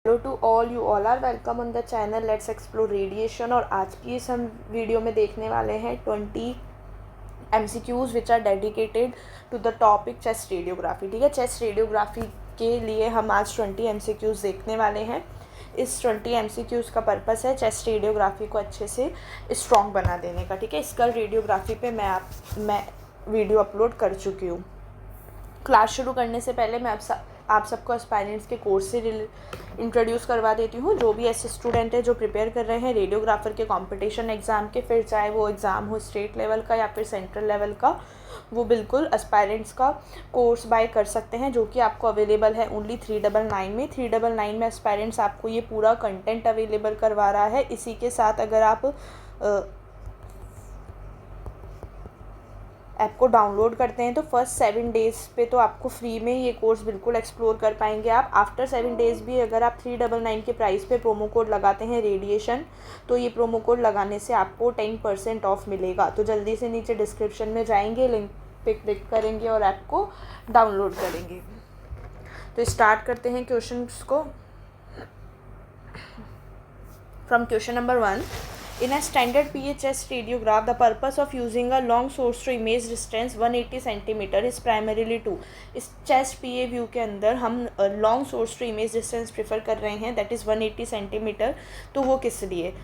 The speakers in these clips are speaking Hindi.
Hello to all, you all are welcome on the channel let's explore radiation. और आज की इस हम वीडियो में देखने वाले हैं 20 MCQs which are dedicated to the topic chest radiography. ठीक है, चेस्ट रेडियोग्राफी के लिए हम आज 20 MCQs देखने वाले हैं। इस 20 MCQs का पर्पस है चेस्ट रेडियोग्राफी को अच्छे से स्ट्रॉन्ग बना देने का। ठीक है, स्कल रेडियोग्राफी पे मैं वीडियो अपलोड कर चुकी हूँ। क्लास शुरू करने से पहले मैं आप सबको एस्पायरेंट्स के कोर्स से इंट्रोड्यूस करवा देती हूँ। जो भी ऐसे स्टूडेंट है जो प्रिपेयर कर रहे हैं रेडियोग्राफर के कंपटीशन एग्ज़ाम के, फिर चाहे वो एग्ज़ाम हो स्टेट लेवल का या फिर सेंट्रल लेवल का, वो बिल्कुल एस्पायरेंट्स का कोर्स बाय कर सकते हैं, जो कि आपको अवेलेबल है ओनली 399 में। 399 में एस्पायरेंट्स आपको ये पूरा कंटेंट अवेलेबल करवा रहा है। इसी के साथ अगर आप ऐप को डाउनलोड करते हैं तो फर्स्ट 7 डेज़ पे तो आपको फ्री में ये कोर्स बिल्कुल एक्सप्लोर कर पाएंगे आप। आफ्टर 7 डेज़ भी अगर आप 399 के प्राइस पे प्रोमो कोड लगाते हैं रेडिएशन, तो ये प्रोमो कोड लगाने से आपको 10% ऑफ मिलेगा। तो जल्दी से नीचे डिस्क्रिप्शन में जाएंगे, लिंक पे क्लिक करेंगे और ऐप को डाउनलोड करेंगे। तो स्टार्ट करते हैं क्वेश्चंस को। From question number 1, in a standard PA chest radiograph, the purpose of using a long source to image distance 180 cm is primarily to। इस chest PA व्यू के अंदर हम long source to image distance prefer कर रहे हैं, दैट इज़ 180 सेंटीमीटर। तो वो किस लिए?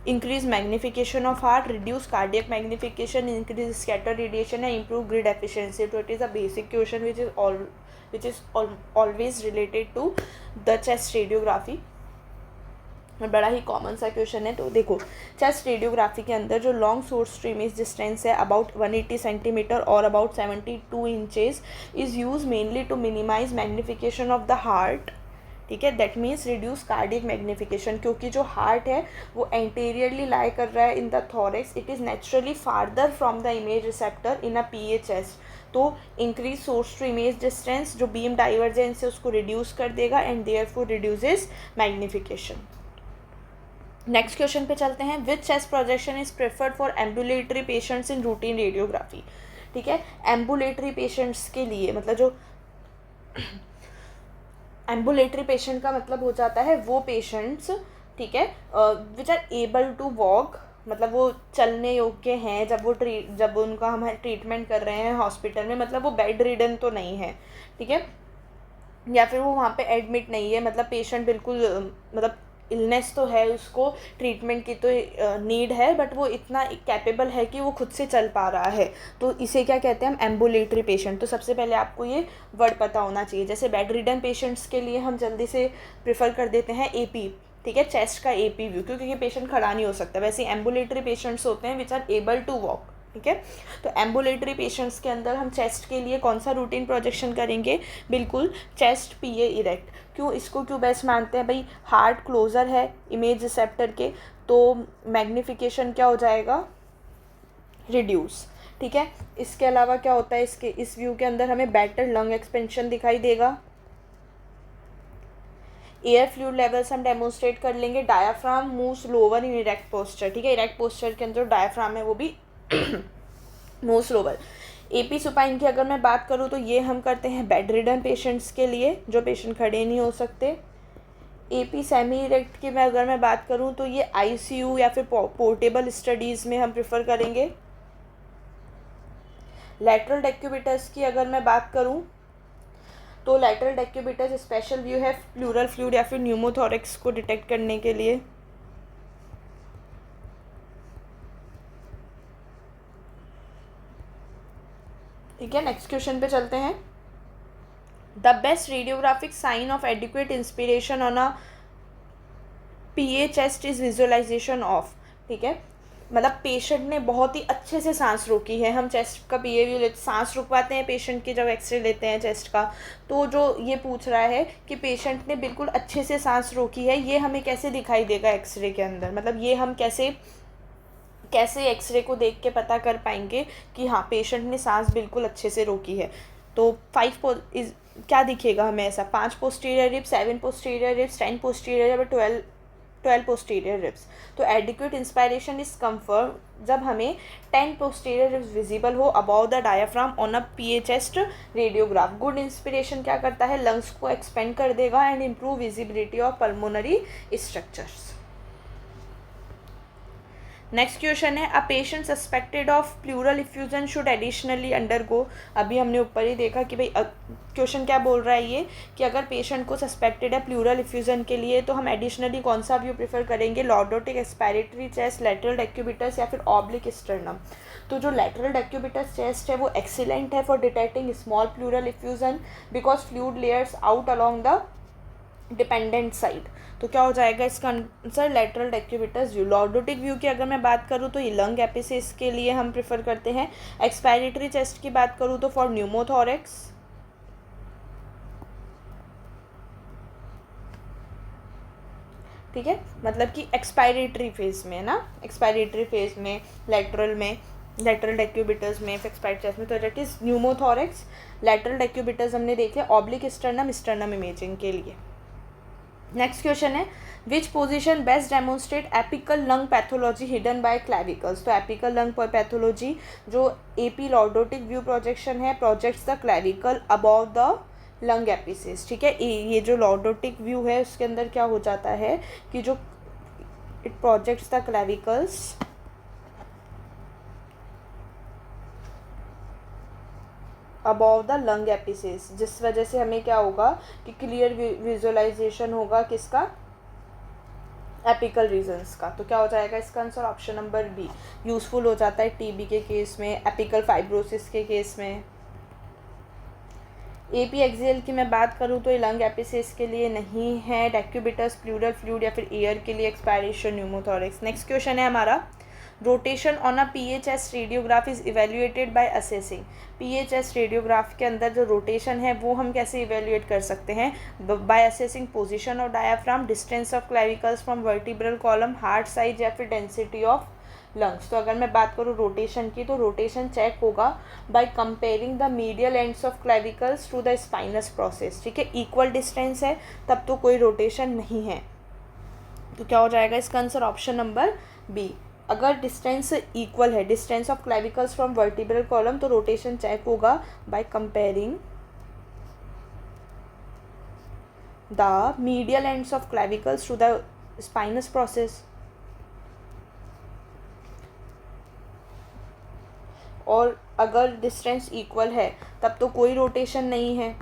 Increase magnification of heart, reduce cardiac magnification, increase scatter radiation या इम्प्रूव ग्रिड एफिशिएंसी। तो it is a basic question which is always related to the chest radiography। बड़ा ही कॉमन सा क्वेश्चन है। तो देखो, चेस्ट रेडियोग्राफी के अंदर जो long source to image distance है अबाउट 180 सेंटीमीटर और about 72 inches is use mainly to minimise magnification of the heart. ठीक है, that means reduce cardiac magnification, क्योंकि जो हार्ट है वो एंटीरियरली लाई कर रहा है in the thorax, it is naturally farther from the image receptor in a PA chest. तो increase source to image distance जो बीम डाइवर्जेंस है उसको रिड्यूस कर देगा and therefore reduces magnification. Next question पे चलते हैं। Which chest projection is preferred for ambulatory patients in routine radiography. ठीक है, एम्बुलेटरी पेशेंट्स के लिए मतलब जो एम्बुलेटरी पेशेंट का मतलब हो जाता है वो पेशेंट्स, ठीक है, which are able to walk, मतलब वो चलने योग्य हैं जब उनका हम ट्रीटमेंट कर रहे हैं हॉस्पिटल में, मतलब वो बेड रिडन तो नहीं है। ठीक है, या फिर वो वहाँ पे एडमिट नहीं है, मतलब पेशेंट बिल्कुल मतलब इलनेस तो है, उसको ट्रीटमेंट की तो नीड है, बट वो इतना कैपेबल है कि वो खुद से चल पा रहा है। तो इसे क्या कहते हैं हम? Ambulatory patient. तो सबसे पहले आपको ये वर्ड पता होना चाहिए। जैसे बेड रिडन पेशेंट्स के लिए हम जल्दी से प्रेफर कर देते हैं AP। ठीक है, चेस्ट का AP व्यू, क्योंकि ये पेशेंट खड़ा नहीं हो सकता। वैसे एम्बुलेटरी पेशेंट्स होते हैं which are able to walk. ठीक है, तो एम्बुलेटरी पेशेंट्स के अंदर हम चेस्ट के लिए कौन सा रूटीन प्रोजेक्शन करेंगे? बिल्कुल चेस्ट PA इरेक्ट। क्यों इसको क्यों बेस्ट मानते हैं भाई? हार्ट क्लोज़र है इमेज रिसेप्टर के, तो मैग्नीफिकेशन क्या हो जाएगा? रिड्यूस। ठीक है, इसके अलावा क्या होता है इस व्यू के अंदर हमें बेटर लंग एक्सपेंशन दिखाई देगा। एयर फ्लूइड लेवल्स हम डेमोन्स्ट्रेट कर लेंगे। Diaphragm moves lower in erect posture. ठीक है, इरेक्ट पोस्चर के अंदर डायाफ्राम है वो भी मूव्स लोअर। AP सुपाइन की अगर मैं बात करूँ तो ये हम करते हैं बेड रिडन पेशेंट्स के लिए, जो पेशेंट खड़े नहीं हो सकते। AP सेमी इरेक्ट की अगर मैं बात करूँ तो ये ICU या फिर पोर्टेबल स्टडीज़ में हम प्रेफर करेंगे। लैटरल डेक्यूबिटस की अगर मैं बात करूँ तो लैटरल डेक्यूबिटस स्पेशल व्यू है प्लूरल फ्लूइड या फिर न्यूमोथोरेक्स को डिटेक्ट करने के लिए। ठीक है, नेक्स्ट क्वेश्चन पे चलते हैं। The best radiographic sign of adequate inspiration on a PA chest is visualisation of. ठीक है, मतलब पेशेंट ने बहुत ही अच्छे से सांस रोकी है। हम चेस्ट का PA व्यू लेते, सांस रुकवाते हैं पेशेंट की जब एक्सरे लेते हैं चेस्ट का, तो जो ये पूछ रहा है कि पेशेंट ने बिल्कुल अच्छे से सांस रोकी है, ये हमें कैसे दिखाई देगा एक्सरे के अंदर? मतलब ये हम कैसे एक्सरे को देख के पता कर पाएंगे कि हाँ पेशेंट ने सांस बिल्कुल अच्छे से रोकी है? तो 5 क्या दिखेगा हमें ऐसा? 5 posterior ribs, 7 posterior ribs, 10 posterior, 12 12 posterior ribs. तो एडिक्वेट इंस्पायरेशन इज कंफर्म जब हमें 10 पोस्टीरियर रिब्स विजिबल हो above the diaphragm on a PA chest radiograph. Good inspiration क्या करता है, लंग्स को एक्सपेंड कर देगा and improve visibility of pulmonary structures. Next question है, a patient suspected of pleural effusion should additionally undergo. अभी हमने ऊपर ही देखा कि भाई क्वेश्चन क्या बोल रहा है ये, कि अगर पेशेंट को सस्पेक्टेड है प्लूरल इफ्यूजन के लिए तो हम एडिशनली कौन सा व्यू प्रेफर करेंगे, लॉर्डोटिक, एक्सपायरेटरी चेस्ट, लेटरल डेक्यूबिटस या फिर ऑब्लिक स्टर्नम। तो जो लेटरल डेक्यूबिटस चेस्ट है वो एक्सीलेंट है for detecting small pleural effusion because fluid layers out along the dependent side. तो क्या हो जाएगा इसका answer, lateral decubitus view. Lordotic view की अगर मैं बात करूँ तो ये लंग एपिसिस के लिए हम प्रेफर करते हैं। एक्सपायरेटरी चेस्ट की बात करूँ तो फॉर न्यूमोथोरेक्स। ठीक है, मतलब कि एक्सपायरेटरी फेज में ना, एक्सपायरेटरी फेज में लेटरल डेक्यूबिटस में, एक्सपायरेटरी चेस्ट में, तो दैट इज न्यूमोथोरेक्स। लेटरल डेक्यूबिटस हमने देखे, ऑब्लिक स्टर्नम इमेजिंग के लिए। नेक्स्ट क्वेश्चन है, which position best demonstrate apical lung pathology hidden by clavicles. तो एपिकल लंग पैथोलॉजी जो एपी लॉर्डोटिक व्यू प्रोजेक्शन है projects the clavicle above the lung apices. ठीक है, ये जो लॉर्डोटिक व्यू है उसके अंदर क्या हो जाता है कि जो it projects the clavicles above the lung apices, जिस वजह से हमें क्या होगा कि क्लियर विजुअलाइजेशन होगा किसका, एपिकल रीजन्स का। तो क्या हो जाएगा इसका answer, option number be useful हो जाता है टीबी के केस में, एपिकल फाइब्रोसिस के केस में। एपी एक्सियल की मैं बात करूँ तो ये लंग एपिसिस के लिए नहीं है, डेक्यूबिटस, प्लूरल फ्लूइड या फिर एयर के लिए, एक्सपायरेशन, न्यूमोथोरेक्स। नेक्स्ट क्वेश्चन है हमारा, rotation on a PHS radiograph is evaluated by assessing. PHS radiograph के अंदर जो रोटेशन है वो हम कैसे इवेल्युएट कर सकते हैं, by assessing position of diaphragm, distance of clavicles from vertebral column, heart size या फिर डेंसिटी ऑफ लंग्स। तो अगर मैं बात करूँ रोटेशन की तो रोटेशन चेक होगा by comparing the medial ends of clavicles to the spinous process. ठीक है, इक्वल डिस्टेंस है तब तो कोई रोटेशन नहीं है। तो क्या हो जाएगा इसका आंसर, ऑप्शन नंबर बी। अगर डिस्टेंस इक्वल है, distance of clavicles from vertebral column, तो रोटेशन चेक होगा by comparing the medial ends of clavicles to the spinous process. और अगर डिस्टेंस इक्वल है तब तो कोई रोटेशन नहीं है,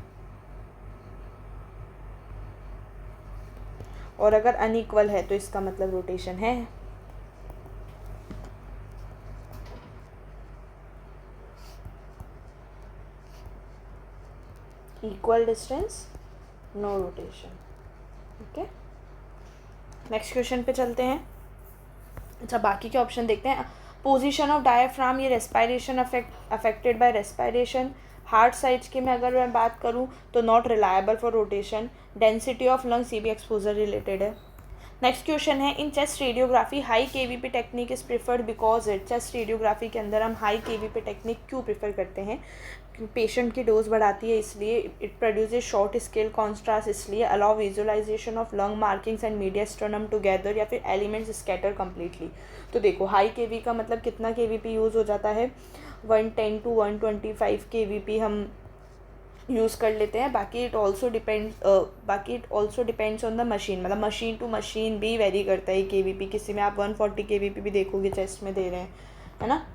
और अगर अनइक्वल है तो इसका मतलब रोटेशन है। Equal distance, no rotation. Okay, next question पे चलते हैं। अच्छा, बाकी के ऑप्शन देखते हैं। पोजीशन ऑफ डायफ्राम, ये respiration affected by respiration. Heart size की मैं अगर मैं बात करूँ तो not reliable for rotation. Density of lungs, ये भी एक्सपोजर रिलेटेड है। नेक्स्ट क्वेश्चन है, in chest radiography high kVp technique is preferred because it. Chest radiography के अंदर हम हाई केवीपी टेक्निक क्यों प्रिफर करते हैं, पेशेंट की डोज बढ़ाती है इसलिए, it produces short scale contrast इसलिए, allow visualisation of lung markings and mediastinum together, या फिर एलिमेंट्स स्कैटर कम्प्लीटली। तो देखो हाई केवी का मतलब कितना केवीपी यूज़ हो जाता है, 110 to 125 केवीपी हम यूज़ कर लेते हैं। बाकी it also depends on the machine, मतलब मशीन टू मशीन भी वेरी करता है केवीपी। किसी में आप 140 केवीपी भी देखोगे चेस्ट में दे रहे हैं, है ना।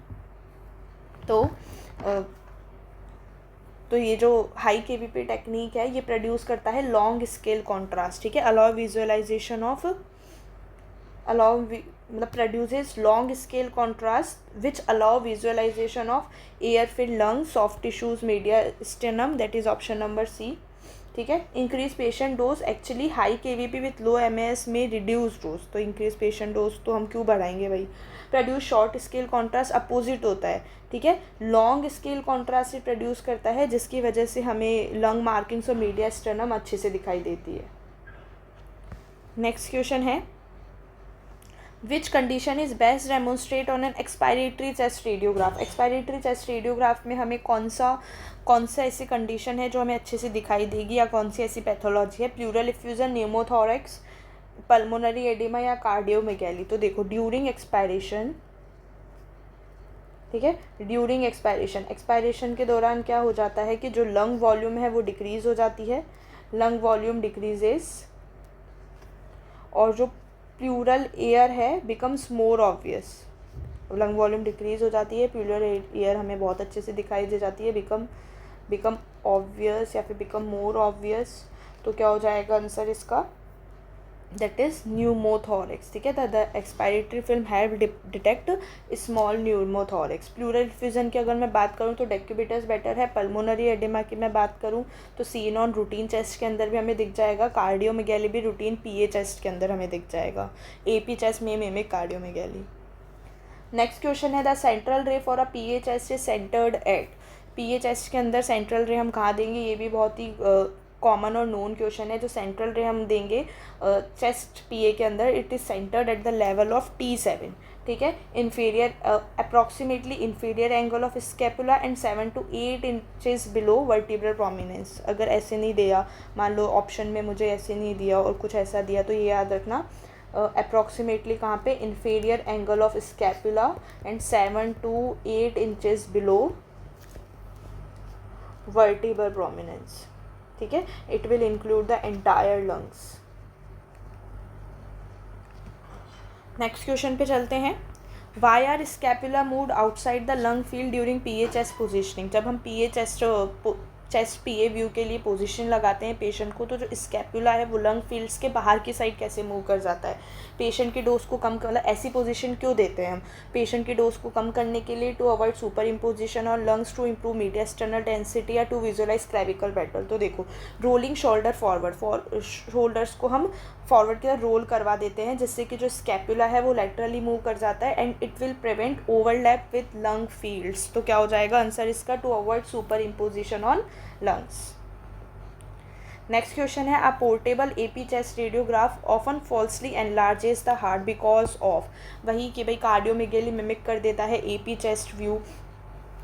तो ये जो हाई केवीपी टेक्निक है ये प्रोड्यूस करता है लॉन्ग स्केल कॉन्ट्रास्ट। ठीक है, मतलब produces long scale contrast which allow visualisation of air filled lung, soft tissues, mediastinum, that is option number C. ठीक है, increase patient dose, actually high kVp with low mAs में रिड्यूस डोज, तो इंक्रीज पेशेंट डोज तो हम क्यों बढ़ाएंगे भाई। Produce short scale contrast opposite होता है। ठीक है, लॉन्ग स्केल कॉन्ट्रास्ट प्रोड्यूस करता है जिसकी वजह से हमें लंग मार्किंग्स और मीडिया स्टेनम अच्छे से दिखाई देती है। नेक्स्ट क्वेश्चन है, which condition is best demonstrate on an expiratory chest radiograph. Expiratory chest radiograph में हमें कौन सा ऐसी कंडीशन है जो हमें अच्छे से दिखाई देगी, या कौन सी ऐसी पैथोलॉजी है, plural effusion, pneumothorax, pulmonary oedema या कार्डियोमेगैली। तो देखो ड्यूरिंग एक्सपायरेशन, ठीक है, ड्यूरिंग एक्सपायरेशन के दौरान क्या हो जाता है कि जो लंग वॉल्यूम है वो डिक्रीज़ हो जाती है, लंग वॉल्यूम डिक्रीजेस, और जो प्लूरल एयर है becomes more obvious. Lung volume decrease हो जाती है, प्लूरल एयर हमें बहुत अच्छे से दिखाई दे जाती है, बिकम ऑब्वियस या फिर बिकम मोर ऑब्वियस। तो क्या हो जाएगा आंसर इसका, दैट इज़ न्यूमोथोरिक्स। ठीक है, the expiratory film have detect small pneumothorax. Pleural effusion की अगर मैं बात करूँ तो डेक्यूबिटस बेटर है। पल्मोनरी एडिमा की मैं बात करूँ तो सीन ऑन रूटीन चेस्ट के अंदर भी हमें दिख जाएगा, कार्डियोमेगैली भी रूटीन पीए चेस्ट के अंदर हमें दिख जाएगा, एपी चेस्ट में मिमिक कार्डियोमेगैली। नेक्स्ट क्वेश्चन है the central ray for a PA chest is centred at. PA chest के अंदर सेंट्रल रे हम कहाँ देंगे, ये भी बहुत ही कॉमन और नोन क्वेश्चन है। जो सेंट्रल रे हम देंगे चेस्ट पीए के अंदर, it is centred at the level of T7। ठीक है, inferior approximately inferior angle of scapula and 7 to 8 inches below vertebral prominence. अगर ऐसे नहीं दिया, मान लो ऑप्शन में मुझे ऐसे नहीं दिया और कुछ ऐसा दिया, तो ये याद रखना अप्रॉक्सीमेटली कहाँ पे, inferior angle of scapula and 7 to 8 inches below vertebral prominence. ठीक है, it will include the entire lungs. Next question पे चलते हैं। Why are scapula moved outside the lung field during PA chest positioning. जब हम पीए चेस्ट पीए व्यू के लिए पोजीशन लगाते हैं पेशेंट को, तो जो स्कैपुला है वो लंग फील्ड्स के बाहर की साइड कैसे मूव कर जाता है। पेशेंट की डोज को कम कर, मतलब ऐसी पोजीशन क्यों देते हैं हम, पेशेंट की डोज को कम करने के लिए, टू अवॉइड सुपर इम्पोजिशन और lungs, to improve mediastinal density, या टू विजुअलाइज क्लेविकल बेटर। तो देखो रोलिंग शोल्डर फॉरवर्ड, शोल्डर्स को हम फॉरवर्ड की तरफ रोल करवा देते हैं, जिससे कि जो स्कैपुला है वो लैटरली मूव कर जाता है and it will prevent overlap with lung fields. तो क्या हो जाएगा आंसर इसका, to avoid superimposition on lungs. Next question है, a portable AP chest radiograph often falsely enlarges the heart because of. वही कि भाई कार्डियोमेगैली मिमिक कर देता है एपी चेस्ट व्यू,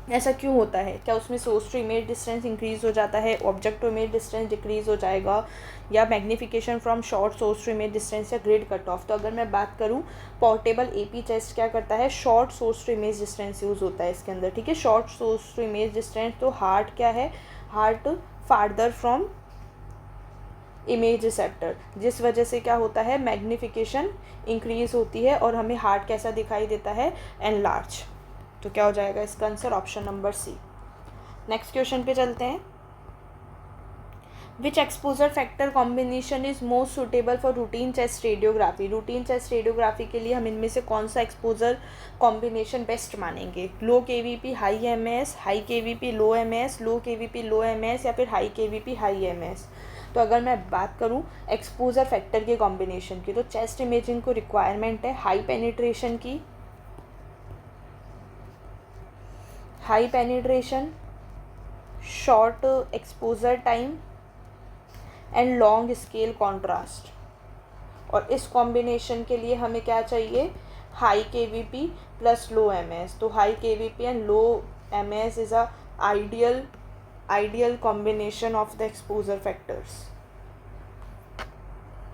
ऐसा क्यों होता है, क्या उसमें source to image distance increase हो जाता है, object to image distance decrease हो जाएगा, या magnification from short source to image distance, या ग्रेड कट ऑफ। तो अगर मैं बात करूँ पोर्टेबल एपी चेस्ट क्या करता है, short source to image distance use होता है इसके अंदर। ठीक है, short source to image distance, तो हार्ट क्या है, heart farther from image receptor, जिस वजह से क्या होता है मैग्नीफिकेशन इंक्रीज होती है और हमें हार्ट कैसा दिखाई देता है, एनलार्ज। तो क्या हो जाएगा इसका answer, option number C. Next question पे चलते हैं। Which exposure factor combination is most suitable for routine chest radiography. Routine chest radiography के लिए हम इनमें से कौन सा एक्सपोजर कॉम्बिनेशन बेस्ट मानेंगे, low kVp high mAs, high kVp low mAs, low kVp low mAs, या फिर हाई केवीपी हाई एमएस। तो अगर मैं बात करूं एक्सपोजर फैक्टर के कॉम्बिनेशन की, तो चेस्ट इमेजिंग को रिक्वायरमेंट है हाई पेनिट्रेशन की, high penetration, short exposure time and long scale contrast. और इस कॉम्बिनेशन के लिए हमें क्या चाहिए, high kVp plus low mAs. तो high kVp and low mAs is a ideal combination of the exposure factors.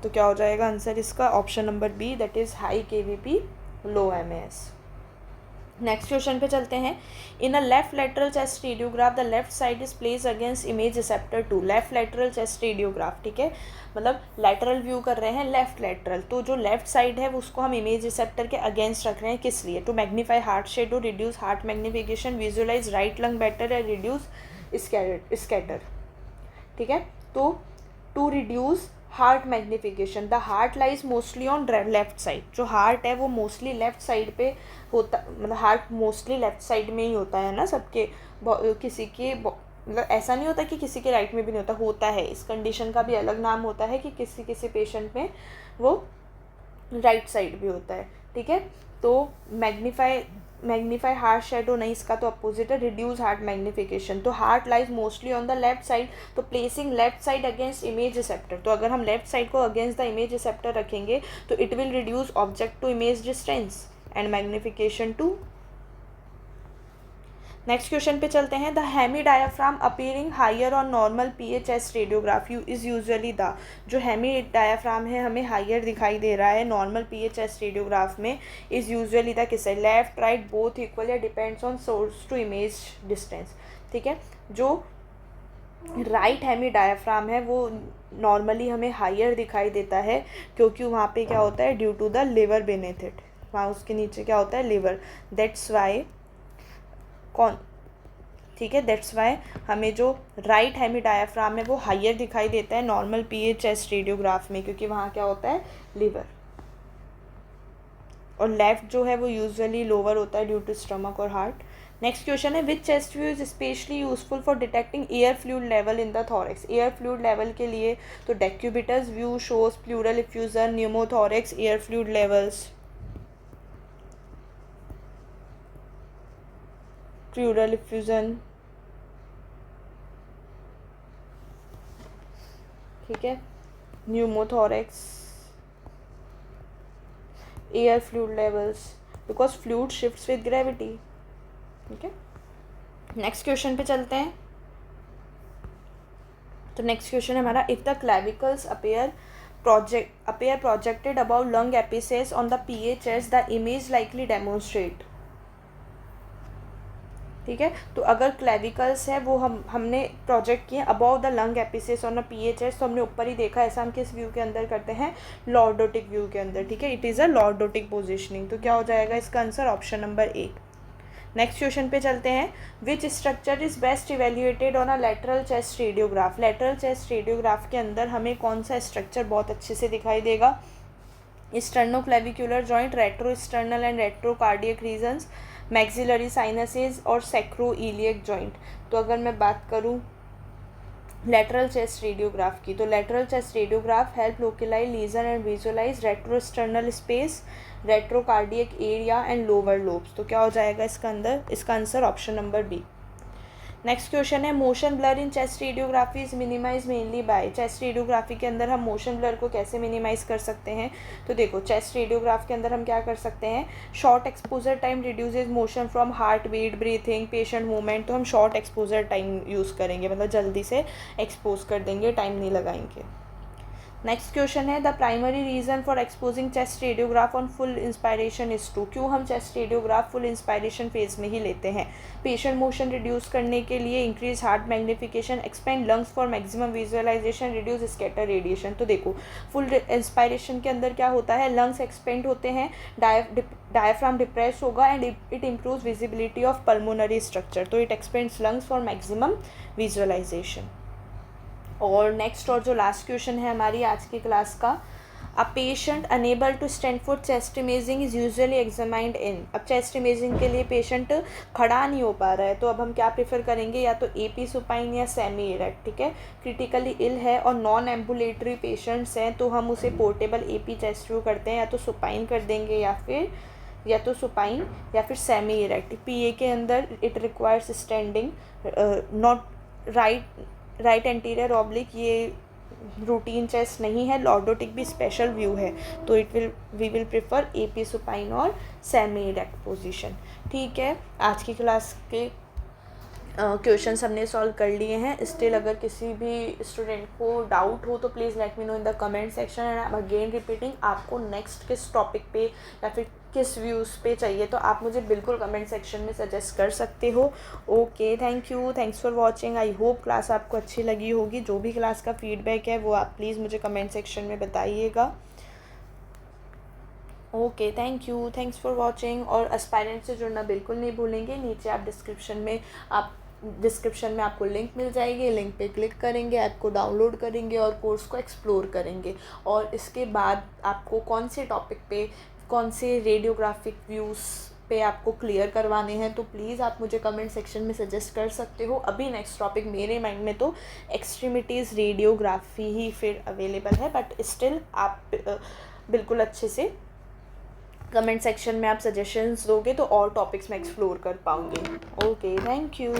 तो क्या हो जाएगा आंसर इसका, option number B, that is high kVp low mAs. Next question पे चलते हैं। In a left lateral chest radiograph the left side is place against image receptor 2। Left lateral chest radiograph, ठीक है, मतलब लेटरल व्यू कर रहे हैं लेफ्ट लेटरल, तो जो लेफ्ट साइड है उसको हम इमेज रिसेप्टर के अगेंस्ट रख रहे हैं, किस लिए, to magnify heart shadow, reduce heart magnification, visualise right lung better and reduce scatter. ठीक है, तो to reduce heart magnification, the heart lies mostly on left side. जो हार्ट है वो मोस्टली लेफ्ट साइड पे होता, मतलब हार्ट मोस्टली लेफ्ट साइड में ही होता है ना सबके, किसी के मतलब ऐसा नहीं होता कि किसी के राइट में भी नहीं होता है। इस कंडीशन का भी अलग नाम होता है कि किसी किसी पेशेंट में वो राइट साइड भी होता है। ठीक है, तो मैग्नीफाई हार्ट शेडो नहीं, इसका तो अपोजिट है, रिड्यूस हार्ट मैग्नीफिकेशन। तो heart lies mostly on the left side, तो placing left side against image receptor, तो अगर हम लेफ्ट साइड को अगेंस्ट द इमेज रिसेप्टर रखेंगे तो it will reduce object to image distance and magnification too. Next question पे चलते हैं. The hemidiaphragm appearing higher on normal PA chest radiography is usually the. जो हेमी डायाफ्राम है हमें हायर दिखाई दे रहा है नॉर्मल पीए चेस्ट रेडियोग्राफ में, इज़ यूजुअली द किससे, लेफ्ट राइट बोथ इक्वल या depends on source to image distance. ठीक है, जो राइट हेमी डायाफ्राम है वो नॉर्मली हमें हायर दिखाई देता है क्योंकि वहाँ पे क्या होता है, due to the liver beneath it, वहाँ उसके नीचे क्या होता है, लिवर. दैट्स वाई ठीक है, दैट्स वाई हमें जो राइट हेमी डायाफ्राम है वो हायर दिखाई देता है नॉर्मल पीए चेस्ट रेडियोग्राफ में क्योंकि वहाँ क्या होता है, लिवर. और लेफ्ट जो है वो यूजुअली लोअर होता है ड्यू टू स्टमक और हार्ट. नेक्स्ट क्वेश्चन है, which chest view is specially useful for detecting air fluid level in the thorax. Air fluid level के लिए तो decubitus view shows pleural effusion, pneumothorax air fluid levels, pleural effusion. ठीक है, pneumothorax, air fluid levels, because fluid shifts with gravity. ठीक है, नेक्स्ट क्वेश्चन पे चलते हैं. तो नेक्स्ट क्वेश्चन है हमारा, if the clavicles appear projected about lung apices on the PA chest the image likely demonstrate. ठीक है, तो अगर क्लेविकल्स है वो हमने प्रोजेक्ट किए about the lung apices on a PA chest, तो हमने ऊपर ही देखा, ऐसा हम किस व्यू के अंदर करते हैं, लॉर्डोटिक व्यू के अंदर. ठीक है, it is a lordotic positioning. तो क्या हो जाएगा इसका answer, option number 8. Next question पे चलते हैं, which structure is best evaluated on a lateral chest radiograph. Lateral chest radiograph के अंदर हमें कौन सा स्ट्रक्चर बहुत अच्छे से दिखाई देगा, sternoclavicular joint, retrosternal and retrocardiac regions, maxillary sinuses और सैक्रोइलियक जॉइंट. तो अगर मैं बात करूँ लेटरल चेस्ट रेडियोग्राफ की, तो lateral chest radiograph help localise lesion and visualise retrosternal space, retrocardiac area and lower lobes. तो क्या हो जाएगा इसका अंदर, इसका answer option number B. Next question है, motion blur in chest radiography is minimise mainly by. Chest radiography के अंदर हम मोशन ब्लर को कैसे मिनिमाइज कर सकते हैं. तो देखो, चेस्ट रेडियोग्राफ के अंदर हम क्या कर सकते हैं, short exposure time reduces motion from heartbeat, breathing, patient movement. तो हम शॉर्ट एक्सपोजर टाइम यूज़ करेंगे, मतलब जल्दी से एक्सपोज कर देंगे, टाइम नहीं लगाएंगे. नेक्स्ट क्वेश्चन है, the primary reason for exposing chest radiograph on full inspiration is to. क्यों हम chest radiograph full inspiration phase में ही लेते हैं, पेशेंट मोशन रिड्यूस करने के लिए, increase heart magnification, expand lungs for maximum visualisation, reduce scatter radiation. तो देखो, फुल इंस्पायरेशन के अंदर क्या होता है, लंग्स एक्सपेंड होते हैं, डायफ्राम डिप्रेस होगा and it improves visibility of pulmonary structure. तो it expands lungs for maximum visualisation. और नेक्स्ट और जो लास्ट क्वेश्चन है हमारी आज की क्लास का, a patient unable to stand for chest imaging is usually examined in. अब चेस्ट इमेजिंग के लिए पेशेंट खड़ा नहीं हो पा रहा है, तो अब हम क्या प्रेफर करेंगे, या तो एपी सुपाइन या सेमी इरेक्ट. ठीक है, क्रिटिकली इल है और नॉन एम्बुलेटरी पेशेंट्स हैं तो हम उसे पोर्टेबल एपी चेस्ट व्यू करते हैं, या तो सुपाइन कर देंगे या तो सुपाइन या फिर सेमी इरेक्ट. पीए के अंदर it requires standing, not right anterior oblique, ये रूटीन चेस्ट नहीं है. लॉर्डोटिक भी स्पेशल व्यू है, तो we will prefer AP supine और सेमी इरेक्ट पोजीशन. ठीक है, आज की क्लास के क्वेश्चंस हमने सॉल्व कर लिए हैं. स्टिल अगर किसी भी स्टूडेंट को डाउट हो तो please let me know in the comment section. And I am again repeating, आपको नेक्स्ट किस टॉपिक पे या फिर किस व्यूज़ पे चाहिए तो आप मुझे बिल्कुल कमेंट सेक्शन में सजेस्ट कर सकते हो. Okay, thank you, thanks for watching. I hope class आपको अच्छी लगी होगी. जो भी क्लास का फीडबैक है वो आप प्लीज़ मुझे कमेंट सेक्शन में बताइएगा. Okay, thank you, thanks for watching. और एस्पायरेंट से जुड़ना बिल्कुल नहीं भूलेंगे. नीचे आप डिस्क्रिप्शन में आपको लिंक मिल जाएगी, लिंक पे क्लिक करेंगे, ऐप को डाउनलोड करेंगे और कोर्स को एक्सप्लोर करेंगे. और इसके बाद आपको कौन से टॉपिक पे, कौन से रेडियोग्राफिक व्यूज़ पे आपको क्लियर करवाने हैं तो प्लीज़ आप मुझे कमेंट सेक्शन में सजेस्ट कर सकते हो. अभी नेक्स्ट टॉपिक मेरे माइंड में तो एक्सट्रीमिटीज़ रेडियोग्राफी ही फिर अवेलेबल है, बट स्टिल आप बिल्कुल अच्छे से कमेंट सेक्शन में आप सजेशंस दोगे तो और टॉपिक्स में एक्सप्लोर कर पाऊँगी. Okay, thank you.